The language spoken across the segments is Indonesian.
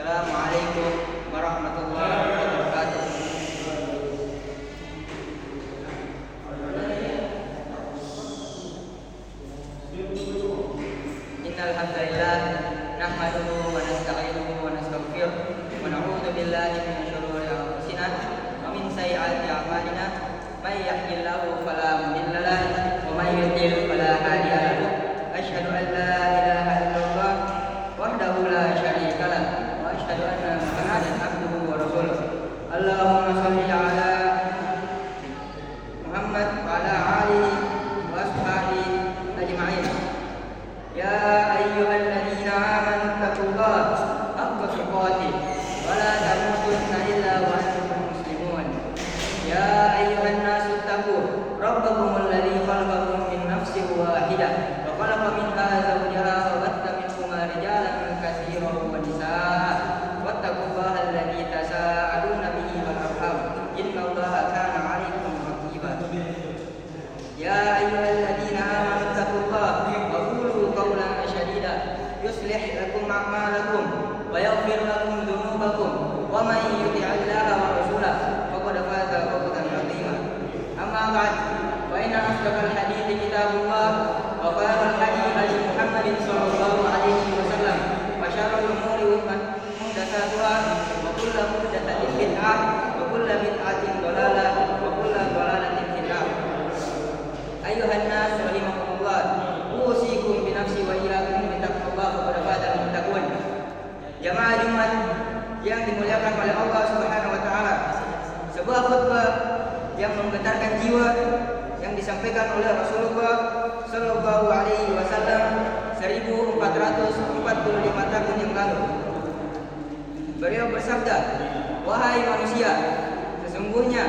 Assalamualaikum warahmatullahi wabarakatuh. Innal hamdalillah nahmaduhu wa nasta'inuhu wa nastaghfiruh wa na'udzu billahi min shururi anfusina wa min sayyiati a'malina. May yahdihillahu fala mudilla lahu wa may yudlil fala hadiya lahu. Asyhadu an la ilaha illallah wahdahu la syarika lahu wa asyhadu anna Muhammadan abduhu wa rasuluh. Allahumma shalli ala Muhammad wa ala alihi wa ashabihi ajma'in. Ya ayyuhalladzina amanu taqullaha haqqa tuqatih wa la tamutunna illa wa antum muslimun. Ya ayyuhan nasu taqu rabbakumul ladzi khalaqakum min nafsin wahidah wa khalaqa minha zawjaha wa batta minhuma rijalan katsiran wa nisaa'a wattaqullaha alladzi tasaaluna bihi wal arham innallaha kana 'alaykum raqiba. Ya ayyuhalladzina amanu taqullaha wa qulu qawlan sadida yuslih lakum a'malakum wa yaghfir lakum dhunubakum wa may yuti'illaha wa rasulahu faqad faza fawzan 'azima. Amma ba'd, fa inna asdaqal hadithi kitabullah wa khairal hadi hadi Muhammadin sallallahu alaihi wasallam wa syarrul umuri muhdatsatuha wa kullu muhdatsatin bid'ah wa kullu bid'atin dhalalah wa kullu dhalalatin finnar. Ayuhan nas rahimakumullah, usikum bi nafsi wa iyyakum bi taqwallah faqad fazal muttaqun. Jamaah Jumat yang dimuliakan oleh Allah Subhanahu wa taala, sebuah khutbah yang menggetarkan jiwa yang disampaikan oleh Rasulullah sallallahu alaihi wasallam 1445 tahun yang lalu. Beliau bersabda, "Wahai manusia, sesungguhnya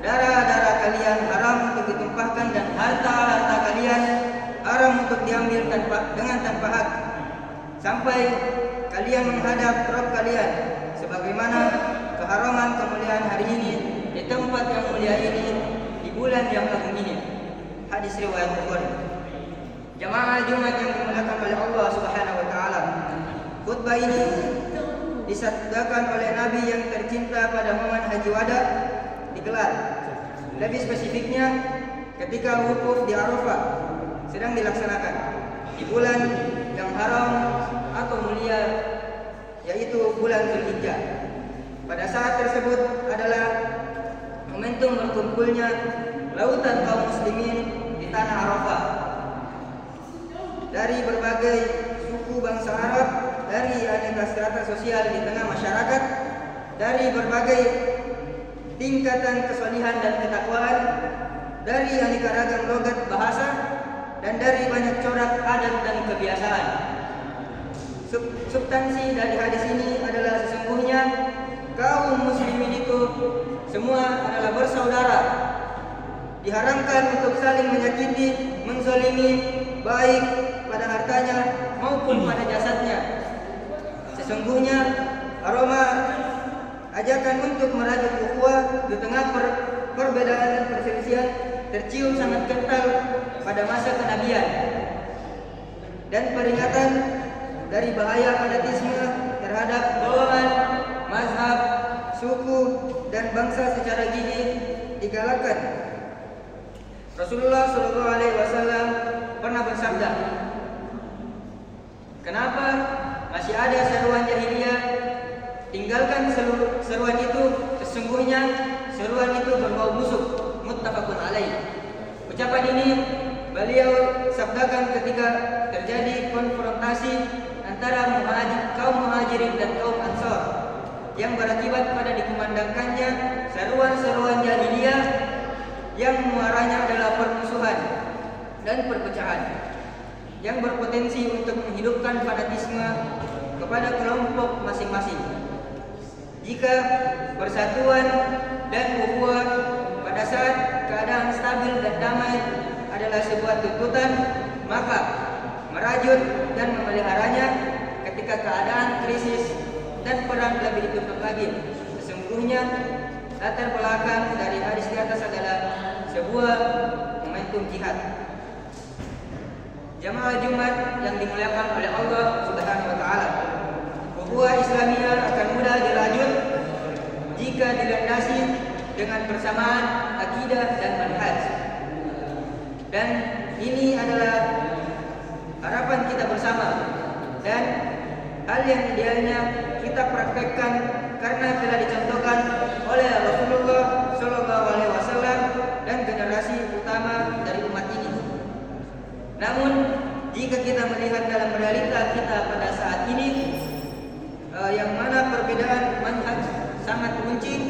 darah-darah kalian haram untuk ditumpahkan dan harta-harta kalian haram untuk diambil dengan tanpa hak sampai kalian menghadap Rabb kalian, sebagaimana keharaman kemuliaan hari ini di tempat yang mulia ini di bulan yang agung ini." Hadis riwayat Bukhari. Jamaah Jumat yang dimuliakan oleh Allah Subhanahu wa taala, khutbah ini disabdakan oleh Nabi yang tercinta pada momen Haji Wada digelar. Lebih spesifiknya ketika wukuf di Arafah sedang dilaksanakan di bulan yang haram atau mulia, yaitu bulan Zulhijjah. Pada saat tersebut adalah momentum berkumpulnya lautan kaum muslimin di tanah Arafah dari berbagai suku bangsa Arab, dari aneka strata sosial di tengah masyarakat, dari berbagai tingkatan kesalihan dan ketakwaan, dari aneka ragam logat bahasa, dan dari banyak corak adat dan kebiasaan. Substansi dari hadis ini adalah sesungguhnya kaum muslimin itu semua adalah bersaudara. Diharamkan untuk saling menyakiti, menzalimi, baik pada hartanya maupun pada jasadnya. Sesungguhnya aroma ajakan untuk merajut ukhuwah di tengah perbedaan dan perselisihan tercium sangat kental pada masa kenabian, dan peringatan dari bahaya fanatisme terhadap golongan, mazhab, suku, dan bangsa secara gigih digalakkan. Rasulullah SAW pernah bersabda, "Kenapa masih ada seruan jahiliyah? Tinggalkan seruan itu, sesungguhnya seruan itu berbau busuk." Muttafaqun alaih. Ucapan ini beliau sabdakan ketika terjadi konfrontasi antara kaum muhajirin dan kaum ansor yang berakibat pada dikumandangkannya seruan-seruan jahiliyah yang muaranya adalah permusuhan dan perpecahan yang berpotensi untuk menghidupkan fanatisme kepada kelompok masing-masing. Jika persatuan dan ukhuwah pada saat keadaan stabil dan damai adalah sebuah tuntutan, maka merajut dan memeliharanya ketika keadaan krisis dan perang lebih dituntut lagi. Sesungguhnya latar belakang dari hadis di atas adalah sebuah momentum jihad. Jamaah Jumat yang dimuliakan oleh Allah Subhanahu wa taala, ukhuwah Islamiyah dengan persamaan akidah dan manhaj. Dan ini adalah harapan kita bersama dan hal yang idealnya kita praktekkan karena telah dicontohkan oleh Rasulullah SAW dan generasi utama dari umat ini. Namun jika kita melihat dalam realita kita pada saat ini, yang mana perbedaan manhaj sangat runcing,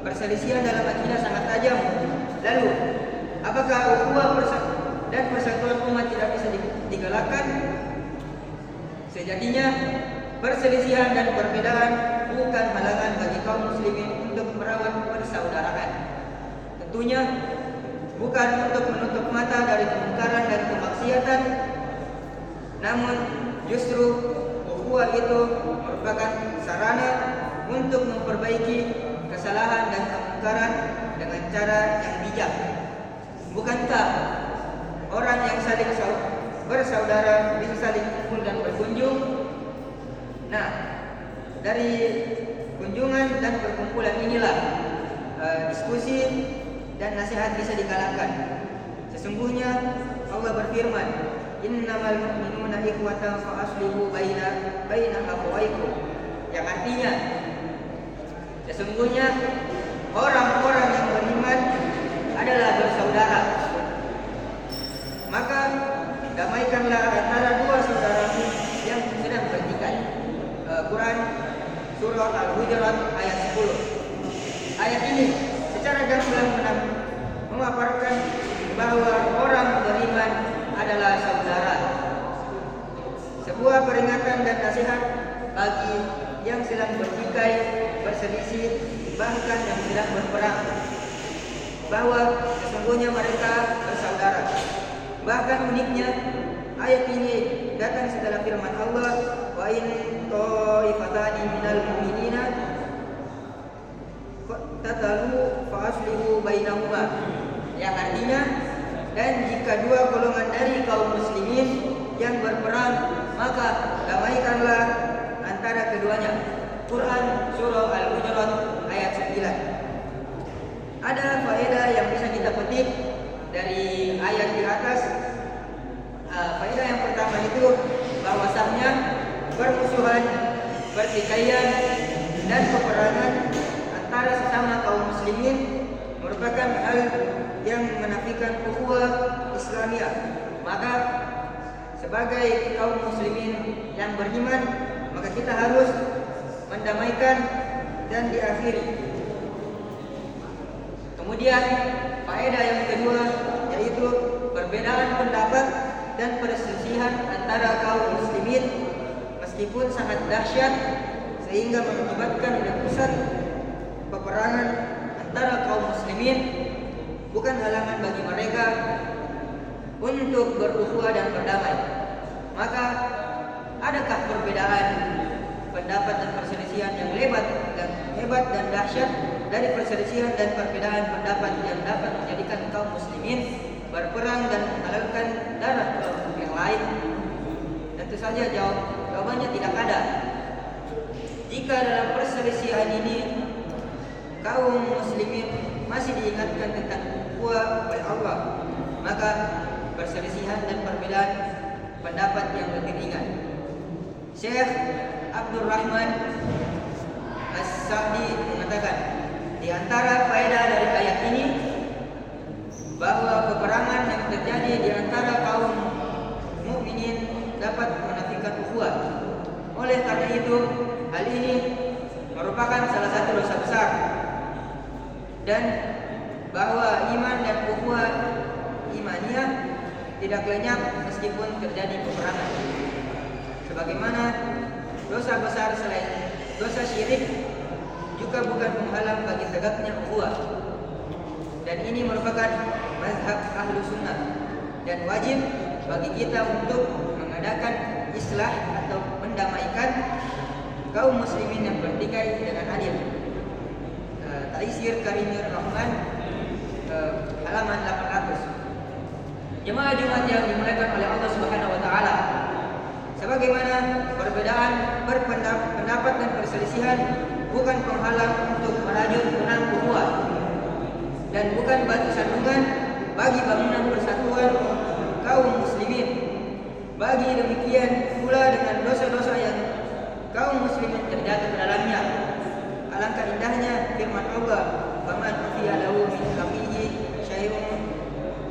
perselisihan dalam akidah sangat tajam, lalu apakah ukhuwah dan persatuan umat tidak bisa digalakkan? Sejatinya perselisihan dan perbedaan bukan halangan bagi kaum muslimin untuk merawat persaudaraan. Tentunya bukan untuk menutup mata dari kemungkaran dan kemaksiatan, namun justru ukhuwah itu merupakan sarana untuk memperbaiki kesalahan dan kemungkaran dengan cara yang bijak. Bukankah orang yang saling bersaudara bisa saling kumpul dan berkunjung? Nah, dari kunjungan dan perkumpulan inilah diskusi dan nasihat bisa digalakkan. Sesungguhnya Allah berfirman, innamal mu'minuna ikhwatan fa aslihu baina akhawaykum, yang artinya sesungguhnya orang-orang yang beriman adalah bersaudara, maka damaikanlah antara dua saudaramu yang sedang bertikai. Quran surah Al-Hujurat ayat 10. Ayat ini secara gamblang memaparkan bahwa orang beriman adalah saudara. Sebuah peringatan dan nasihat bagi yang sedang bertikai, berselisih, bahkan yang sedang berperang, bahwa sesungguhnya mereka bersaudara. Bahkan uniknya ayat ini datang setelah firman Allah, wa in ta'ifatani minal mu'minina tatalu fa aslihu bainahuma, yang artinya, dan jika dua golongan dari kaum muslimin yang berperang, maka damaikanlah antara keduanya. Quran surah Al-Hujurat ayat 9. Ada faedah yang bisa kita petik dari ayat di atas. Faedah yang pertama itu bahwasanya permusuhan, pertikaian dan peperangan antara sesama kaum muslimin merupakan hal yang menafikan ukhuwah Islamiyah. Maka sebagai kaum muslimin yang beriman, maka kita harus mendamaikan dan diakhiri. Kemudian faedah yang kedua yaitu perbedaan pendapat dan perselisihan antara kaum muslimin meskipun sangat dahsyat sehingga mengakibatkan letusan peperangan antara kaum muslimin bukan halangan bagi mereka untuk berukhuwah dan berdamai. Maka adakah perbedaan pendapat dan perselisihan yang hebat dan dahsyat dari perselisihan dan perbedaan pendapat yang dapat menjadikan kaum muslimin berperang dan menghalalkan darah kaum yang lain? Tentu saja jawabannya tidak ada. Jika dalam perselisihan ini kaum muslimin masih diingatkan tentang ukhuwah oleh Allah, maka perselisihan dan perbedaan pendapat yang lebih ringan. Syekh Abdul Rahman As-Sa'di mengatakan, di antara faedah dari ayat ini bahwa peperangan yang terjadi di antara kaum mukminin dapat menafikan ukhuwah. Oleh karena itu, hal ini merupakan salah satu dosa besar, dan bahwa iman dan ukhuwah imaniyah tidak lenyap meskipun terjadi peperangan. Sebagaimana dosa besar selain dosa syirik juga bukan penghalang bagi tegaknya ukhuwah. Dan ini merupakan mazhab ahlu sunnah, dan wajib bagi kita untuk mengadakan islah atau mendamaikan kaum muslimin yang bertikai dengan adil. Taisir Karimir Rahman halaman 800. Jemaah Jumat yang dimuliakan oleh Allah Subhanahu wa taala, sebagaimana perbedaan berpendapat dan perselisihan bukan penghalang untuk merajut benang ukhuwah. dan bukan batu sandungan bagi bangunan persatuan kaum muslimin. Bagi demikian pula dengan dosa-dosa yang kaum muslimin terjatuh ke dalamnya. Alangkah indahnya firman Allah, "Faman ufiya lahu min akhihi syai'un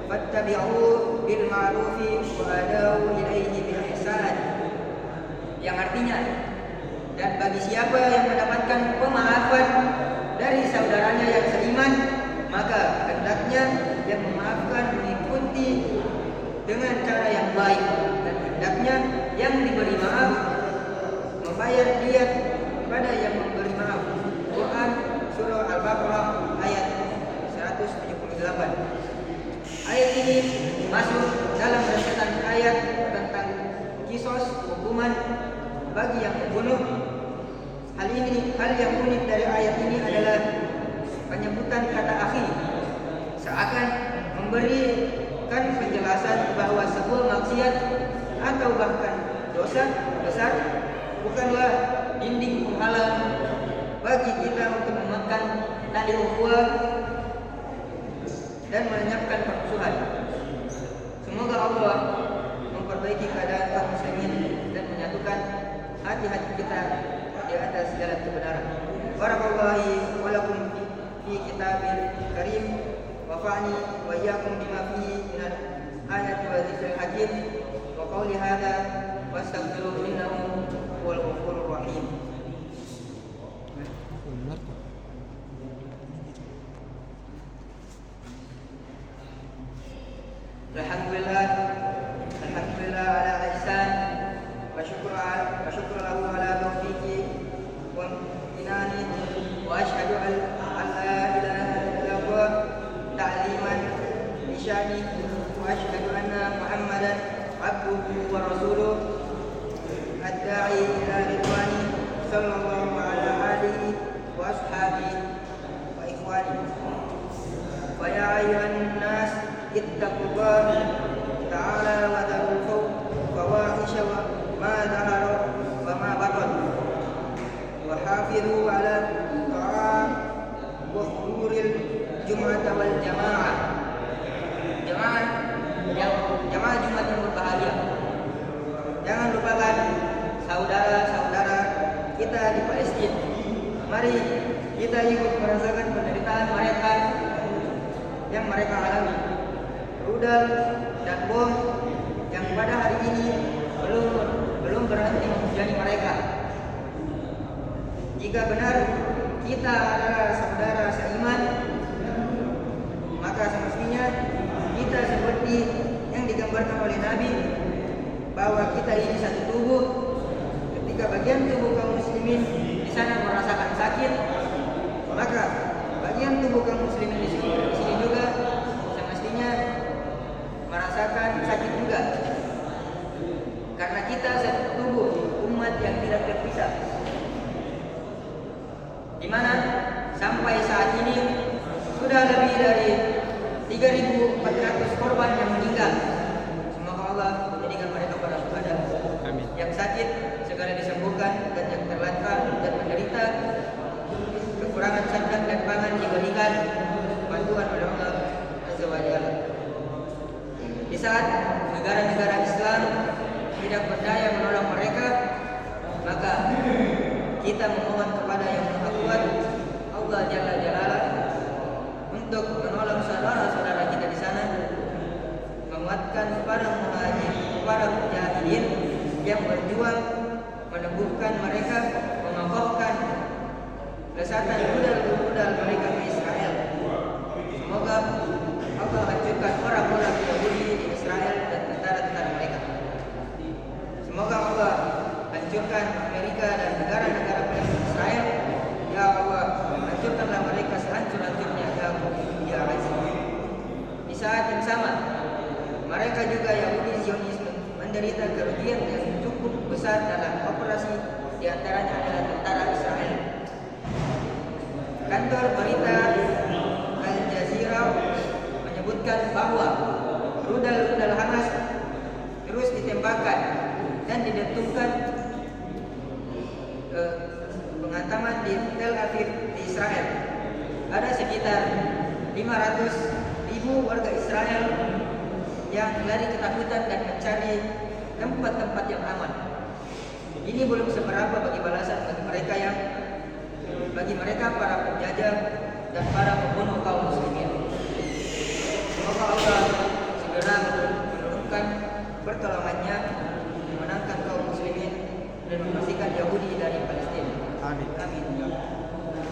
fattabi'u bil ma'rufi wa adau ilaihi bil ihsan." Yang artinya, dan bagi siapa yang mendapatkan pemaafan dari saudaranya yang seiman, maka hendaknya yang memaafkan mengikuti dengan cara yang baik, dan hendaknya yang diberi maaf membayar diat kepada yang memberi maaf. Quran Surah Al-Baqarah ayat 178. Ayat ini masuk dalam rentetan ayat tentang kisos hukuman bagi yang membunuh. Hal yang unik dari ayat ini adalah penyebutan kata akhi, seakan memberikan penjelasan bahwa sebuah maksiat atau bahkan dosa besar bukanlah dinding penghalang bagi kita untuk memakan tali ukhuwah dan melenyapkan permusuhan. Semoga Allah memperbaiki keadaan kaum muslimin dan menyatukan hati-hati kita di atas jalan kebenaran. Barakallahu wa lakum fi kitabil karim wa fa'ni wa iyyakum bima fihi min al-ayati wa dzikril hakim wa qawli hadza wastaghfiru innahu huwal ghafurur rahim. Alhamdulillah ala ihsan wa syukru lahu ala taufiqi wa inani wa asyhadu an la ilaha illallah ta'liman li syani wa asyhadu anna Muhammadan abduhu wa rasuluh ad-da'i ila ridwani sallallahu ala alihi wa ashabihi wa ikhwani. Wa ya ayyuhan nas ittaqullaha ta'ala wa dharul fawahisha wa ma dhahara wa ma batan wa hafidhu ala ta'am wa huril jum'ata wal jamaah. Jamaah Jumat yang berbahagia, jangan lupakan saudara-saudara kita di Palestina. Mari kita ikut merasakan penderitaan mereka yang mereka alami. Rudal dan bom yang pada hari ini belum berhenti menghujani mereka. Jika benar kita adalah saudara seiman, maka semestinya kita seperti yang digambarkan oleh Nabi, bahwa kita ini satu tubuh. Ketika bagian tubuh kaum muslimin di sana merasakan sakit, maka bagian tubuh kaum muslimin di sini juga semestinya merasakan sakit juga. Karena kita satu tubuh, umat yang tidak terpisah. Di mana sampai saat ini sudah lebih dari 3.400 korban yang meninggal. Semoga Allah menjadikan mereka para syuhada. Amin. Yang sakit segera disembuhkan, dan yang terlantar dan menderita kekurangan sandan dan pangan diberikan bantuan oleh Allah Azza wa Jalla. Di saat negara-negara Islam tidak berdaya menolong mereka, maka kita memohon kepada Yang Maha Kuat, Allah Jalla Jalaluhu, untuk menolong saudara-saudara kita di sana, menguatkan para mujahidin yang berjuang meneguhkan mereka, mengokohkan lesatan rudal mereka ke Israel. Semoga Allah hancurkan orang-orang Yahudi di Israel dan tentara-tentara mereka. Semoga Allah hancurkan Amerika dan negara-negara pengikut Israel. Ya Allah, hancurkanlah mereka sehancur-hancurnya, ya Aziz. Di saat yang sama, mereka juga Yahudi Zionis menderita kerugian yang cukup besar dalam operasi, diantaranya adalah tentara Israel. Kantor berita Al Jazeera menyebutkan bahwa rudal-rudal Hamas terus ditembakkan dan didentungkan penghantaman di Tel Aviv di Israel. Ada sekitar 500.000 warga Israel yang lari ketakutan dan mencari tempat-tempat yang aman. Ini belum seberapa bagi balasan bagi mereka para penjajah dan para pembunuh kaum muslimin. Semoga Allah segera menurunkan pertolongannya, memenangkan kaum muslimin dan membersihkan Yahudi dari Palestina. Amin. Amin.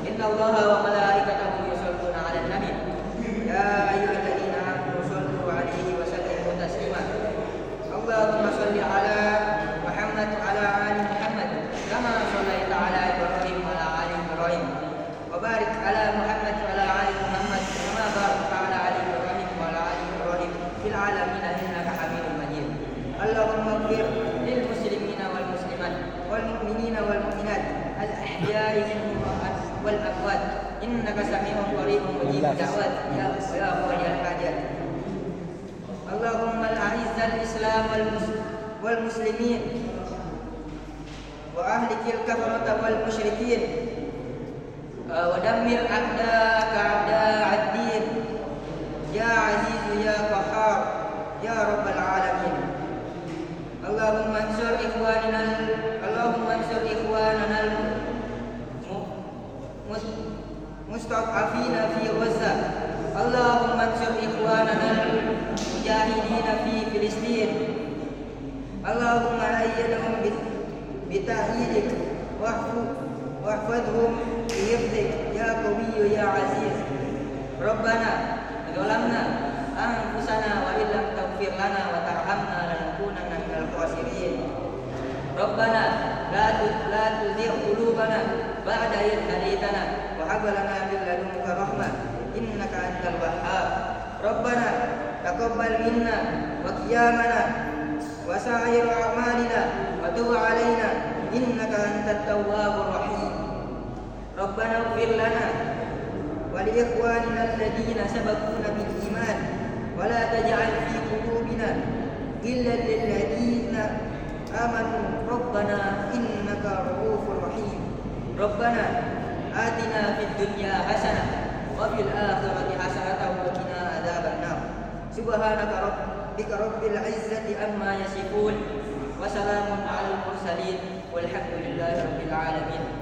Inna Allaha wa malaikatahu yusholluna 'alan nabi. Ya ayyuhalladzina amanu shallu 'alaihi wa sallimu taslima. Allahumma shalli 'ala Muhammad wa 'ala ali Muhammad kama shallaita 'ala Ibrahim wa 'ala ali Ibrahim. Wa barik 'ala Muhammad wa 'ala ali Muhammad kama barakta 'ala ali Ibrahim wa 'ala ali Ibrahim fil 'alamin innaka Hamidum Majid. Allahumma ighfir lil muslimina wal muslimat wal mu'minina wal mu'minat al ahya'i minhum wal amwat innaka sami'un qaribun mujibud da'wat ya qadiyal hajat. Allahumma al-a'izzal islam wal muslimin wa ahlikil kafarata wal musyrikin wa dammir a'da'aka a'da'ad-din ya aziz ya qahhar ya rabbal alamin. Allahumma ansur ikhwanana mustad'afina fi Gaza. Allahumma ansur ikhwanana mujahidina fi Filistin. Allahumma ayyidhum bita'yidik wahfadhum bihifdik ya qawiyyu ya aziz. Rabbana zalamna anfusana wa illam taghfir lana wa tarhamna lanakunanna minal khasirin. Rabbana la tuzigh qulubana ba'da idh hadaytana wa hab lana min ladunka rahmah innaka antal wahhab. Rabbana taqabbal minna wa qiyamana wa sa'ir a'malina wa tub 'alaina innaka antat tawwabur rahim. Rabbana ighfir lana wa li ikhwanina alladhina sabaquna bil iman wa la taj'al fi qulubina ghillan lil ladzina amanu rabbana innaka ra'ufur rahim. Rabbana atina fid dunya hasanah wa fil akhirati hasanah wa qina adzabannar. Subhanaka rabbika rabbil izzati amma yasifun wa salamun 'alal mursalin walhamdulillahi rabbil alamin.